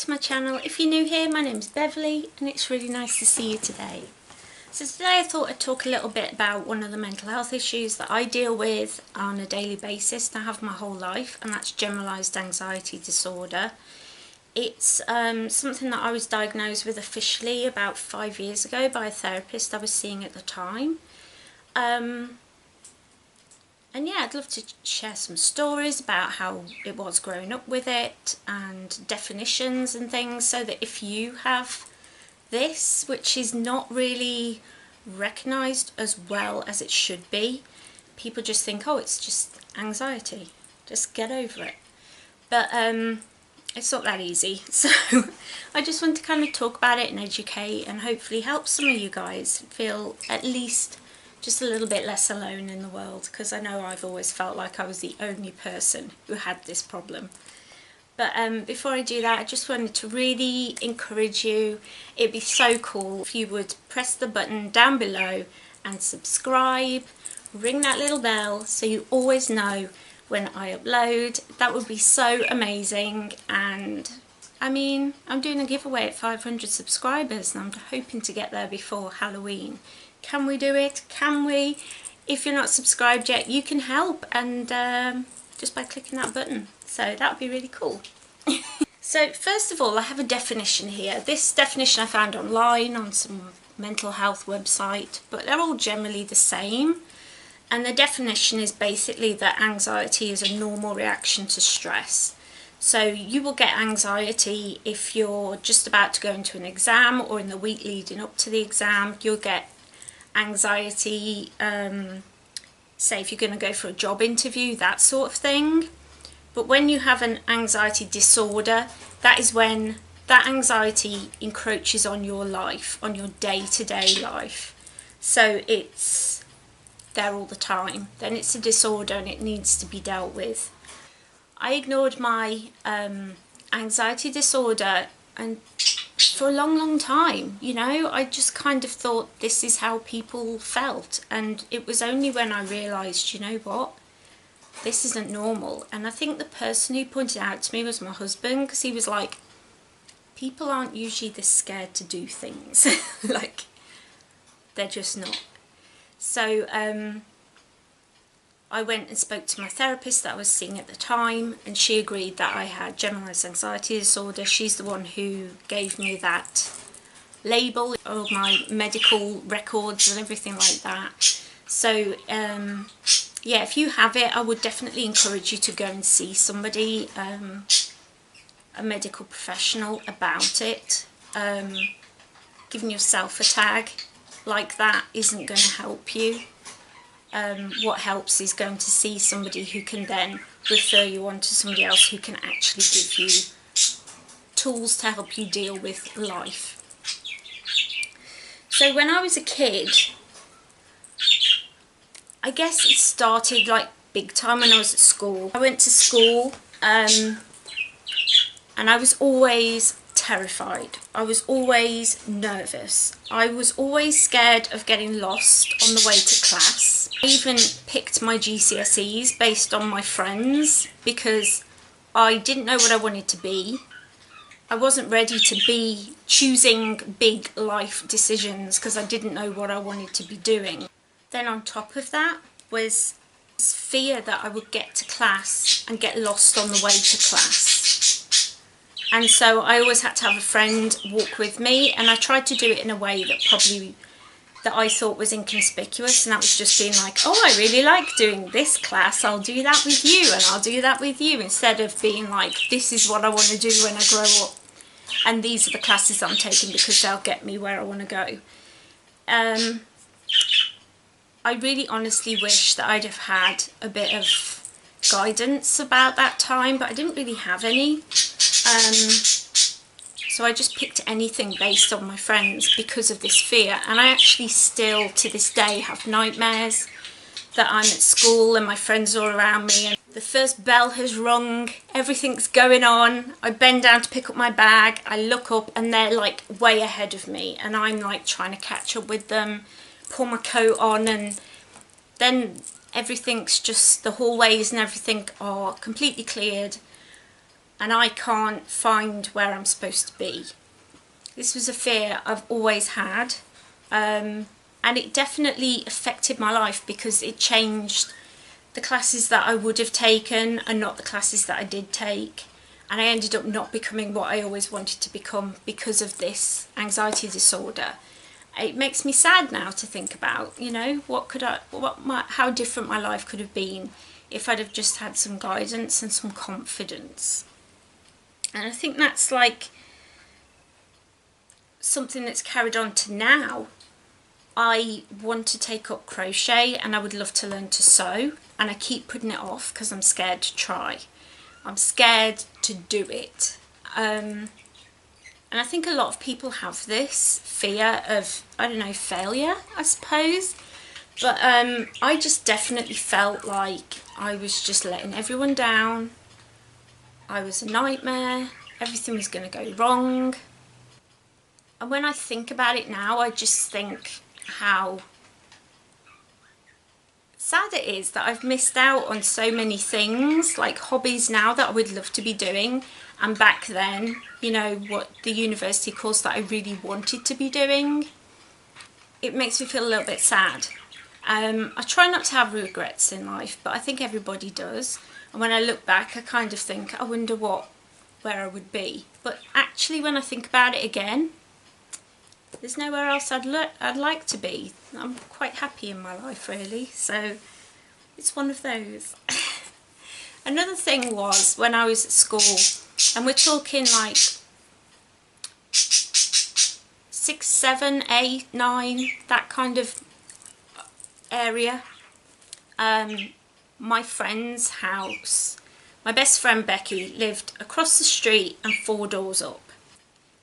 to my channel. If you're new here, my name's Beverly and it's really nice to see you today. So today I thought I'd talk a little bit about one of the mental health issues that I deal with on a daily basis and I have my whole life, and that's generalised anxiety disorder. It's something that I was diagnosed with officially about 5 years ago by a therapist I was seeing at the time. And yeah, I'd love to share some stories about how it was growing up with it and definitions and things, so that if you have this, which is not really recognised as well as it should be, people just think, oh, it's just anxiety, just get over it. But it's not that easy. So I just want to kind of talk about it and educate and hopefully help some of you guys feel at least just a little bit less alone in the world, because I know I've always felt like I was the only person who had this problem. But before I do that, I just wanted to really encourage you. It'd be so cool if you would press the button down below and subscribe, ring that little bell so you always know when I upload. That would be so amazing. And I mean, I'm doing a giveaway at 500 subscribers and I'm hoping to get there before Halloween. Can we do it? Can we? If you're not subscribed yet, you can help, and just by clicking that button. So that would be really cool. So first of all, I have a definition here. This definition I found online on some mental health website, but they're all generally the same. And the definition is basically that anxiety is a normal reaction to stress. So you will get anxiety if you're just about to go into an exam, or in the week leading up to the exam. You'll get anxiety, say if you're going to go for a job interview, that sort of thing. But when you have an anxiety disorder, that is when that anxiety encroaches on your life, on your day-to-day life. So it's there all the time. Then it's a disorder and it needs to be dealt with. I ignored my anxiety disorder and for a long time, you know, I just kind of thought this is how people felt, and it was only when I realised, you know what, this isn't normal. And I think the person who pointed out to me was my husband, because he was like, people aren't usually this scared to do things. Like, they're just not. So I went and spoke to my therapist that I was seeing at the time, and she agreed that I had generalised anxiety disorder. She's the one who gave me that label, all my medical records and everything like that. So yeah, if you have it, I would definitely encourage you to go and see somebody, a medical professional, about it. Giving yourself a tag like that isn't going to help you. What helps is going to see somebody who can then refer you on to somebody else who can actually give you tools to help you deal with life. So when I was a kid, I guess it started like big time when I was at school. I went to school and I was always terrified. I was always nervous. I was always scared of getting lost on the way to class. I even picked my GCSEs based on my friends because I didn't know what I wanted to be. I wasn't ready to be choosing big life decisions because I didn't know what I wanted to be doing. Then on top of that was this fear that I would get to class and get lost on the way to class. And so I always had to have a friend walk with me, and I tried to do it in a way that I thought was inconspicuous, and that was just being like, oh, I really like doing this class, I'll do that with you, and I'll do that with you, instead of being like, this is what I want to do when I grow up, and these are the classes I'm taking because they'll get me where I want to go. I really honestly wish that I'd have had a bit of guidance about that time, but I didn't really have any. So I just picked anything based on my friends because of this fear, and I actually still to this day have nightmares that I'm at school and my friends are all around me and the first bell has rung, everything's going on, I bend down to pick up my bag, I look up and they're like way ahead of me and I'm like trying to catch up with them, pull my coat on, and then everything's just, the hallways and everything are completely cleared. and I can't find where I'm supposed to be. This was a fear I've always had, and it definitely affected my life because it changed the classes that I would have taken and not the classes that I did take. And I ended up not becoming what I always wanted to become because of this anxiety disorder. It makes me sad now to think about, you know, how different my life could have been if I'd have just had some guidance and some confidence. And I think that's like something that's carried on to now. I want to take up crochet and I would love to learn to sew, and I keep putting it off because I'm scared to try. I'm scared to do it. And I think a lot of people have this fear of, I don't know, failure, I suppose. But I just definitely felt like I was just letting everyone down. I was a nightmare. Everything was going to go wrong. And when I think about it now, I just think how sad it is that I've missed out on so many things, like hobbies now that I would love to be doing, and back then, you know, what the university course that I really wanted to be doing. It makes me feel a little bit sad. I try not to have regrets in life, but I think everybody does. And when I look back, I kind of think, I wonder where I would be. But actually, when I think about it again, there's nowhere else I'd like to be. I'm quite happy in my life, really. So it's one of those. Another thing was when I was at school, and we're talking like 6, 7, 8, 9, that kind of area. My friend's house, my best friend Becky lived across the street and 4 doors up.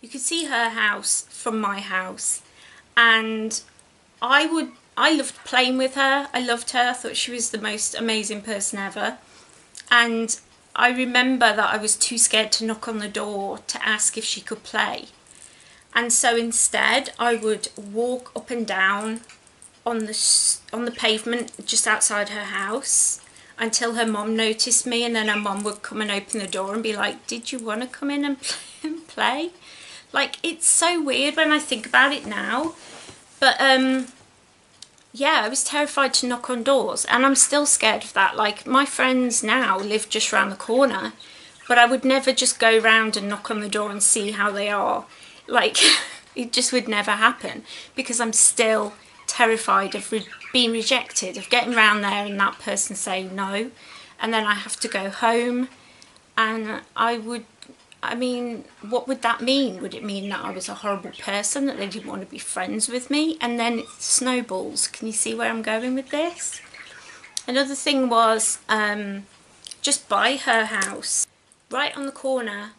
You could see her house from my house, and I loved playing with her. I loved her. I thought she was the most amazing person ever. And I remember that I was too scared to knock on the door to ask if she could play. And so instead I would walk up and down on the pavement just outside her house until her mum noticed me, and then her mum would come and open the door and be like, "Did you want to come in and play?" Like, it's so weird when I think about it now. But yeah, I was terrified to knock on doors, and I'm still scared of that. Like, my friends now live just round the corner, but I would never just go round and knock on the door and see how they are. Like, it just would never happen because I'm still terrified of being rejected, of getting round there and that person saying no, and then I have to go home. And I mean, what would that mean? Would it mean that I was a horrible person, that they didn't want to be friends with me? And then it snowballs. Can you see where I'm going with this? Another thing was just by her house, right on the corner,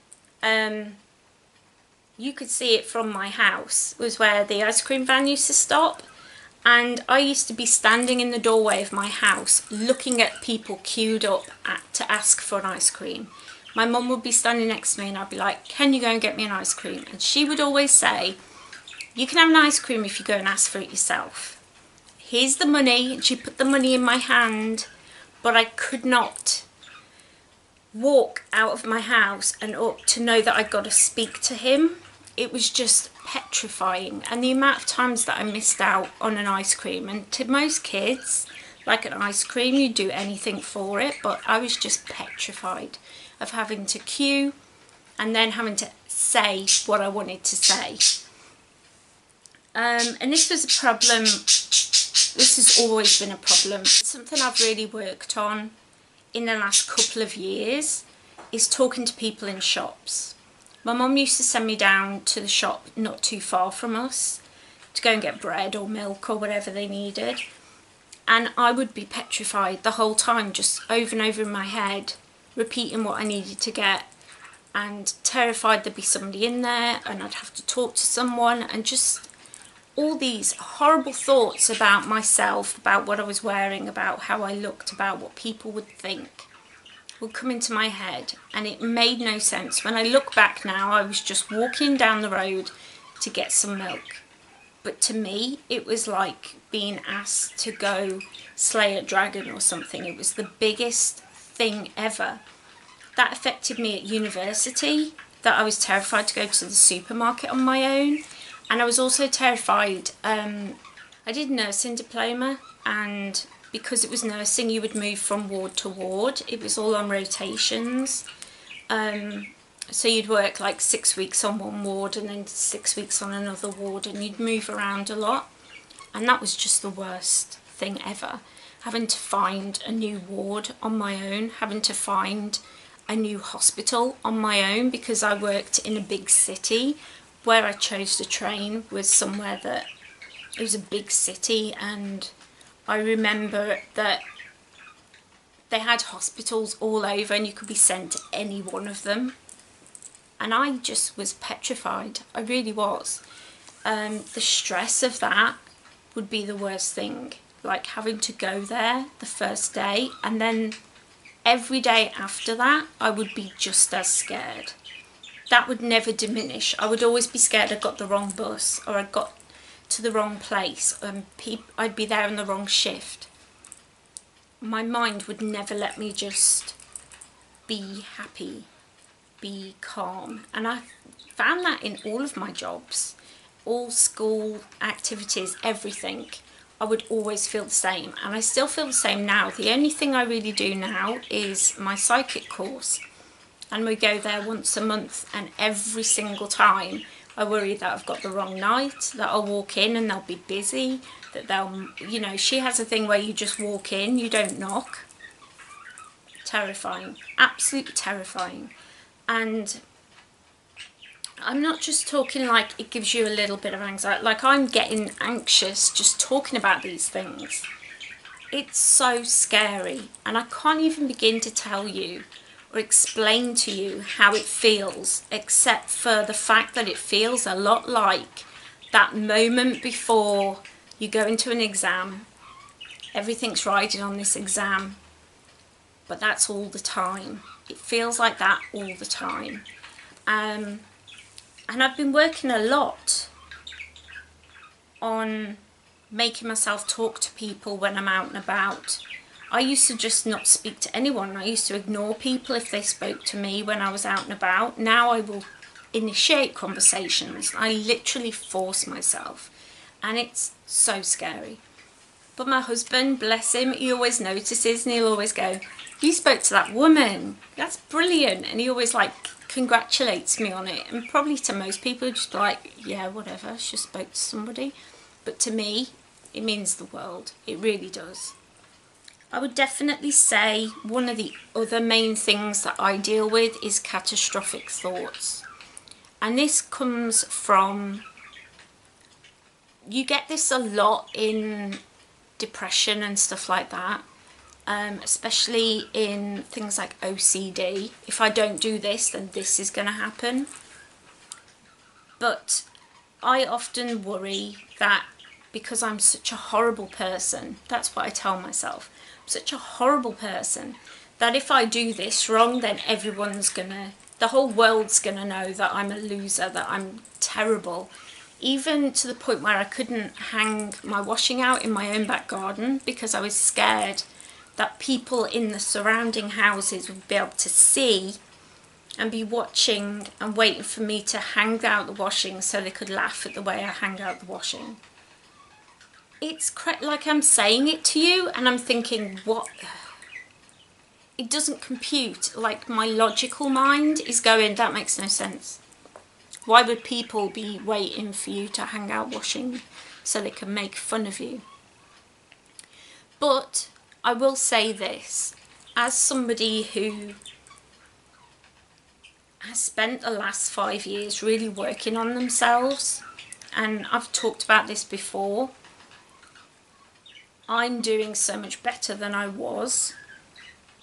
you could see it from my house, was where the ice cream van used to stop. And I used to be standing in the doorway of my house looking at people queued up to ask for an ice cream. My mum would be standing next to me and I'd be like, "Can you go and get me an ice cream?" And she would always say, "You can have an ice cream if you go and ask for it yourself. Here's the money." And she put the money in my hand, but I could not walk out of my house and up to know that I'd got to speak to him. It was just petrifying. And the amount of times that I missed out on an ice cream, and to most kids, like an ice cream, you do anything for it, but I was just petrified of having to queue and then having to say what I wanted to say. And this was a problem. This has always been a problem. Something I've really worked on in the last couple of years is talking to people in shops. My mum used to send me down to the shop not too far from us to go and get bread or milk or whatever they needed. And I would be petrified the whole time, just over and over in my head, repeating what I needed to get, and terrified there'd be somebody in there and I'd have to talk to someone, and just all these horrible thoughts about myself, about what I was wearing, about how I looked, about what people would think, would come into my head, and it made no sense. When I look back now, I was just walking down the road to get some milk. But to me, it was like being asked to go slay a dragon or something. It was the biggest thing ever that affected me at university, that I was terrified to go to the supermarket on my own. And I was also terrified, I did nursing diploma, and because it was nursing you would move from ward to ward. It was all on rotations. So you'd work like 6 weeks on one ward and then 6 weeks on another ward, and you'd move around a lot. And that was just the worst thing ever. Having to find a new ward on my own, having to find a new hospital on my own, because I worked in a big city. Where I chose to train was somewhere that, it was a big city, and I remember that they had hospitals all over and you could be sent to any one of them. And I just was petrified, I really was. The stress of that would be the worst thing, like having to go there the first day, and then every day after that I would be just as scared. That would never diminish. I would always be scared I got the wrong bus, or I got to the wrong place, and I'd be there on the wrong shift. My mind would never let me just be happy, be calm. And I found that in all of my jobs, all school activities, everything. I would always feel the same, and I still feel the same now. The only thing I really do now is my psychic course, and we go there once a month, and every single time I worry that I've got the wrong night, that I'll walk in and they'll be busy, that they'll, you know, she has a thing where you just walk in, you don't knock. Terrifying, absolutely terrifying. And I'm not just talking like it gives you a little bit of anxiety, like I'm getting anxious just talking about these things. It's so scary, and I can't even begin to tell you or explain to you how it feels, except for the fact that it feels a lot like that moment before you go into an exam. Everything's riding on this exam, but that's all the time. It feels like that all the time. And I've been working a lot on making myself talk to people when I'm out and about. I used to just not speak to anyone. I used to ignore people if they spoke to me when I was out and about. Now I will initiate conversations. I literally force myself, and it's so scary. But my husband, bless him, he always notices, and he'll always go, "You spoke to that woman, that's brilliant," and he always like congratulates me on it. And probably to most people just like, yeah, whatever, she just spoke to somebody. But to me it means the world, it really does. I would definitely say one of the other main things that I deal with is catastrophic thoughts. And this comes from, you get this a lot in depression and stuff like that, especially in things like OCD. If I don't do this, then this is going to happen. But I often worry that because I'm such a horrible person, that's what I tell myself, I'm such a horrible person, that if I do this wrong, then everyone's gonna, the whole world's gonna know that I'm a loser, that I'm terrible. Even to the point where I couldn't hang my washing out in my own back garden because I was scared that people in the surrounding houses would be able to see and be watching and waiting for me to hang out the washing so they could laugh at the way I hang out the washing. It's like I'm saying it to you and I'm thinking, what? It doesn't compute. Like my logical mind is going, that makes no sense. Why would people be waiting for you to hang out washing so they can make fun of you? But I will say this, as somebody who has spent the last 5 years really working on themselves, and I've talked about this before, I'm doing so much better than I was.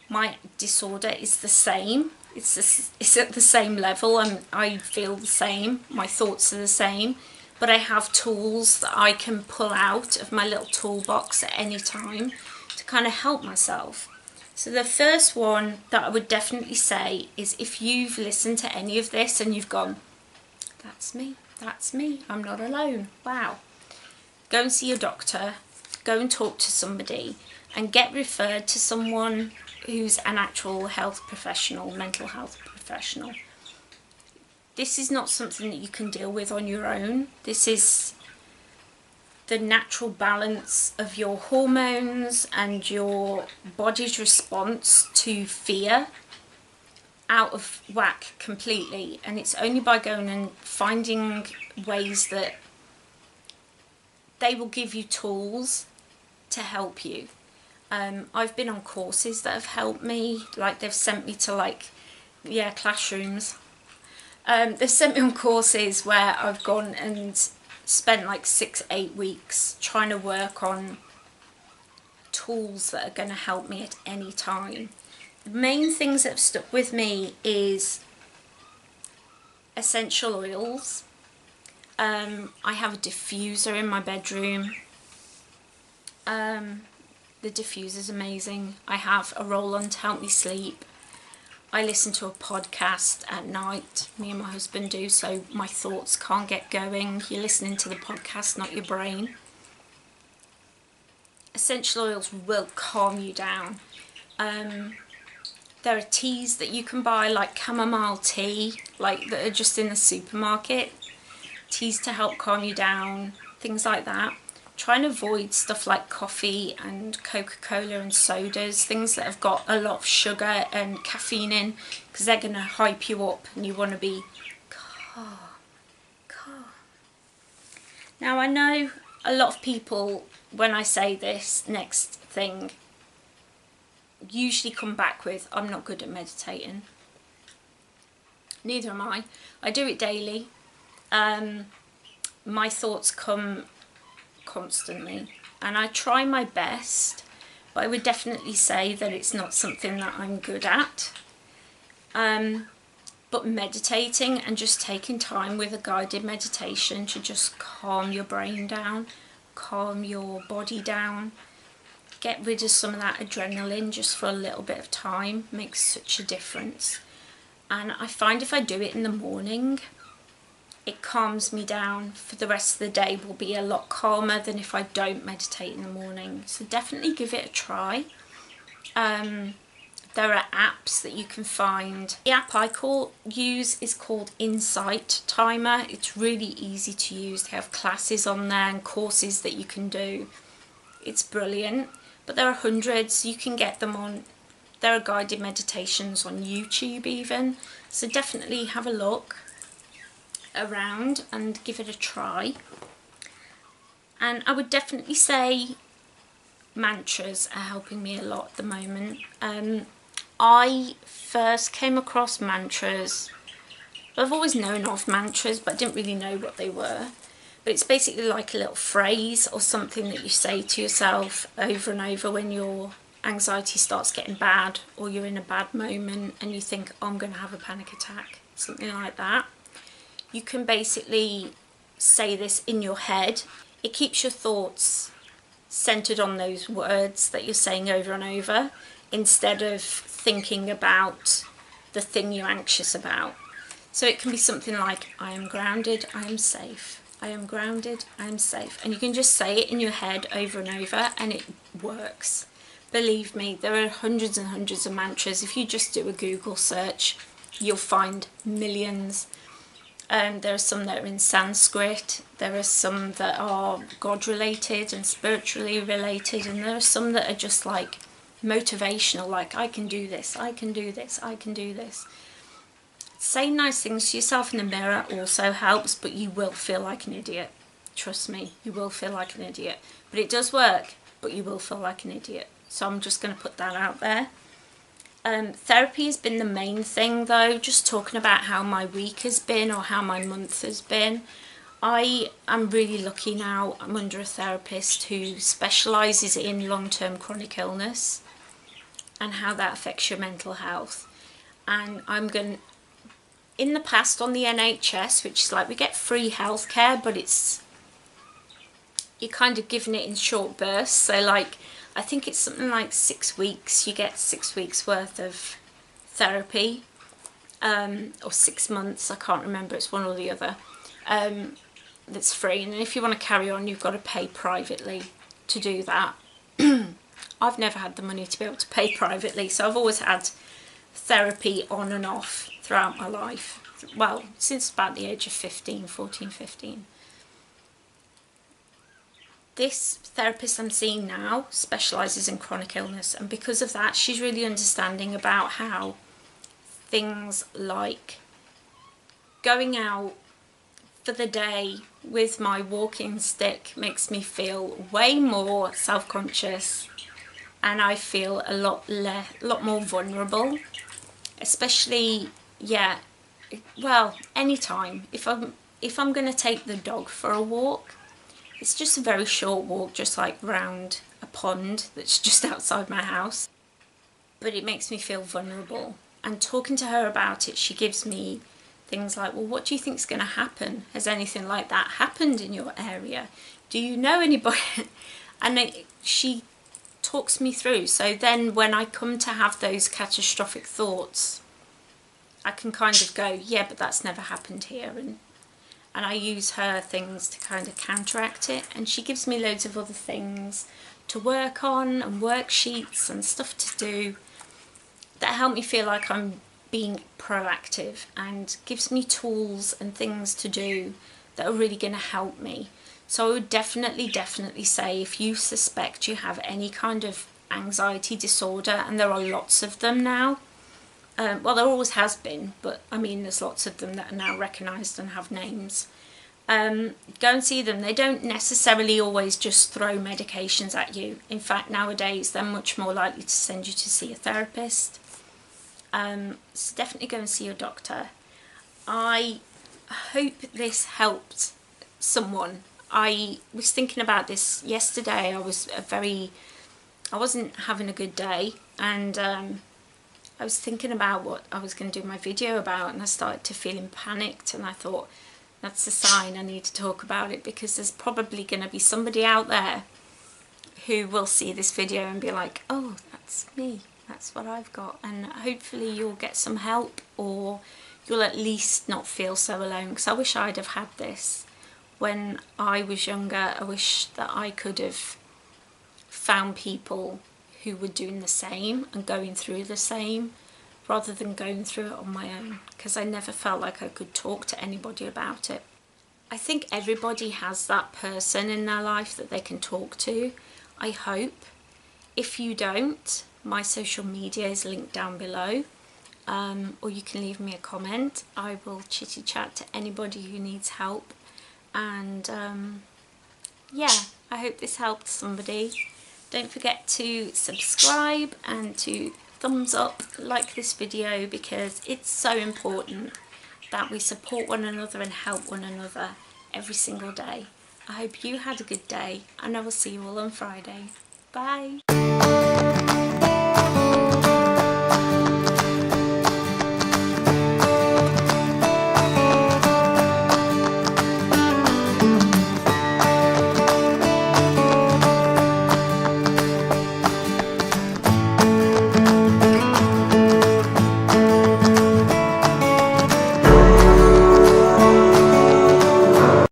My disorder is the same. It's at the same level, and I feel the same. My thoughts are the same, but I have tools that I can pull out of my little toolbox at any time to kind of help myself. So the first one that I would definitely say is, if you've listened to any of this and you've gone, that's me, I'm not alone, wow. Go and see your doctor, go and talk to somebody and get referred to someone who's an actual health professional, mental health professional. This is not something that you can deal with on your own. This is the natural balance of your hormones and your body's response to fear out of whack completely, and it's only by going and finding ways that they will give you tools to help you. I've been on courses that have helped me, like they've sent me to classrooms. They've sent me on courses where I've gone and spent like 6-8 weeks trying to work on tools that are going to help me at any time. The main things that have stuck with me is essential oils. I have a diffuser in my bedroom. The diffuser's amazing. I have a roll-on to help me sleep. I listen to a podcast at night, me and my husband do, so my thoughts can't get going. You're listening to the podcast, not your brain. Essential oils will calm you down. There are teas that you can buy, like chamomile tea, like that are just in the supermarket. Teas to help calm you down, things like that. Try and avoid stuff like coffee and Coca-Cola and sodas, things that have got a lot of sugar and caffeine in, because they're going to hype you up and you want to be calm. Now I know a lot of people, when I say this next thing, usually come back with, I'm not good at meditating. Neither am I. I do it daily. My thoughts come constantly and I try my best, but I would definitely say that it's not something that I'm good at. But meditating and just taking time with a guided meditation to just calm your brain down, calm your body down, get rid of some of that adrenaline just for a little bit of time makes such a difference. And I find if I do it in the morning, it calms me down for the rest of the day, will be a lot calmer than if I don't meditate in the morning. So definitely give it a try. There are apps that you can find. The app I use is called Insight Timer. It's really easy to use. They have classes on there and courses that you can do. It's brilliant. But there are hundreds. You can get them on. There are guided meditations on YouTube even. So definitely have a look around and give it a try. And I would definitely say mantras are helping me a lot at the moment. I first came across mantras. I've always known of mantras, but I didn't really know what they were. But it's basically like a little phrase or something that you say to yourself over and over when your anxiety starts getting bad, or you're in a bad moment and you think, oh, I'm going to have a panic attack, something like that. You can basically say this in your head. It keeps your thoughts centered on those words that you're saying over and over, instead of thinking about the thing you're anxious about. So it can be something like, I am grounded, I am safe. I am grounded, I am safe. And you can just say it in your head over and over and it works. Believe me, there are hundreds and hundreds of mantras. If you just do a Google search, you'll find millions. There are some that are in Sanskrit, there are some that are God related and spiritually related, and there are some that are just like motivational, like I can do this, I can do this, I can do this. Saying nice things to yourself in the mirror also helps, but you will feel like an idiot. Trust me, you will feel like an idiot. But it does work, but you will feel like an idiot. So I'm just going to put that out there. Therapy has been the main thing though, just talking about how my week has been or how my month has been. I am really lucky now. I'm under a therapist who specialises in long-term chronic illness and how that affects your mental health. And in the past on the NHS, which is like we get free healthcare, but you're kind of given it in short bursts. So like, I think it's something like 6 weeks, you get 6 weeks worth of therapy, or 6 months, I can't remember, it's one or the other, that's free. And if you want to carry on, you've got to pay privately to do that. I've never had the money to be able to pay privately, so I've always had therapy on and off throughout my life. Well, since about the age of 14, 15. This therapist I'm seeing now specialises in chronic illness, and because of that she's really understanding about how things like going out for the day with my walking stick makes me feel way more self-conscious, and I feel a lot more vulnerable, especially, yeah, well, anytime. If I'm going to take the dog for a walk, it's just a very short walk, just like round a pond that's just outside my house, but it makes me feel vulnerable. And talking to her about it, she gives me things like, well, what do you think is going to happen? Has anything like that happened in your area? Do you know anybody? And she talks me through. So then when I come to have those catastrophic thoughts, I can kind of go, yeah, but that's never happened here. And I use her things to kind of counteract it. And she gives me loads of other things to work on and worksheets and stuff to do that help me feel like I'm being proactive, and gives me tools and things to do that are really going to help me. So I would definitely say, if you suspect you have any kind of anxiety disorder, and there are lots of them now, well, there always has been, but I mean there's lots of them that are now recognised and have names, go and see them. They don't necessarily always just throw medications at you. In fact, nowadays they're much more likely to send you to see a therapist. So definitely go and see your doctor. I hope this helped someone. I was thinking about this yesterday. I wasn't having a good day, and I was thinking about what I was going to do my video about, and I started to feeling panicked, and I thought, that's a sign I need to talk about it, because there's probably going to be somebody out there who will see this video and be like, oh, that's me. That's what I've got, and hopefully you'll get some help, or you'll at least not feel so alone, because I wish I'd have had this when I was younger. I wish that I could have found people who were doing the same and going through the same, rather than going through it on my own, because I never felt like I could talk to anybody about it. I think everybody has that person in their life that they can talk to, I hope. If you don't, my social media is linked down below, or you can leave me a comment. I will chitty chat to anybody who needs help, and yeah, I hope this helped somebody. Don't forget to subscribe and to thumbs up, like this video, because it's so important that we support one another and help one another every single day. I hope you had a good day, and I will see you all on Friday. Bye.